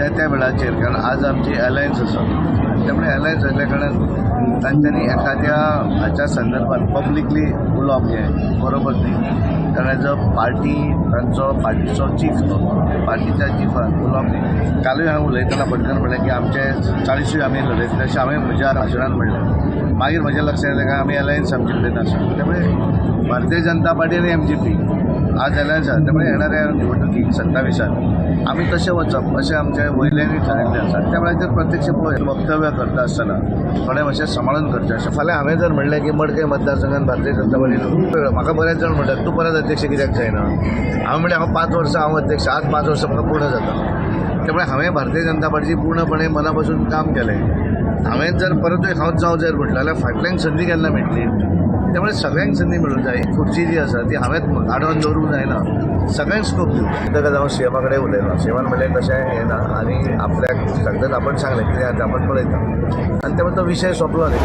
त्या वेळाचेर कारण आज आमची अलायन्स आसा त्यामुळे अलायन्स असल्या कारणान तांच्यांनी एखाद्या हाच्या संदर्भात पब्लिकली उलोवप हें बरोबर न्ही कारण एज अ पार्टी तांचो पार्टीचो चीफ तो पार्टीच्या चिफान उलोवप न्ही कालूय हांव उलयतना पटकन म्हणलें की आमचे 40 आमी लढयतले अशें हांवें म्हज्या भाशणान म्हणलें मागीर म्हजें लक्षांत येलें काय आमी अलायन्स आमचे कडेन आसा त्यामुळे भारतीय जनता पार्टी आनी MGP आज अलायन्स आसा त्यामुळे येणाऱ्या निवडणुकीक 27 आमी तशें वचप अशें आमचे वयल्यांनी थारायल्लें आसा त्या वेळाचेर प्रत्यक्ष वक्तव्य करता आसतना थोडें मातशें सांबाळून करचें अशें फाल्यां हांवें जर म्हणलें की मडकय मतदारसंघात भारतीय जनता पार्टी म्हाका बरेच जाण म्हणटात तूं परत अध्यक्ष कित्याक जायना हांवें म्हणलें हांव 5 वर्सां हांव अध्यक्ष आज 5 वर्सां म्हाका पूर्ण जाता त्यामुळे हांवें भारतीय जनता पार्टीची पूर्णपणे मना पासून काम केलें हांवें जर परतूय हांवच जावं जर म्हटलें जाल्यार फाटल्यान संदी केन्ना मेळटली त्यामुळे सगळ्यांक संदी मेळूंक जाय खुर्ची जी आसा ती हांवें आडोवन दवरूंक जायना सगळ्यांक स्कोप दिवं ताका हांव सीएमा कडेन उलयलो सीएमान म्हणलें तशें हें ना आनी आपल्याक सांगतात आपण सांगलें कितें आपण पळयता आनी त्यामुळे तो विशय सोंपलो न्ही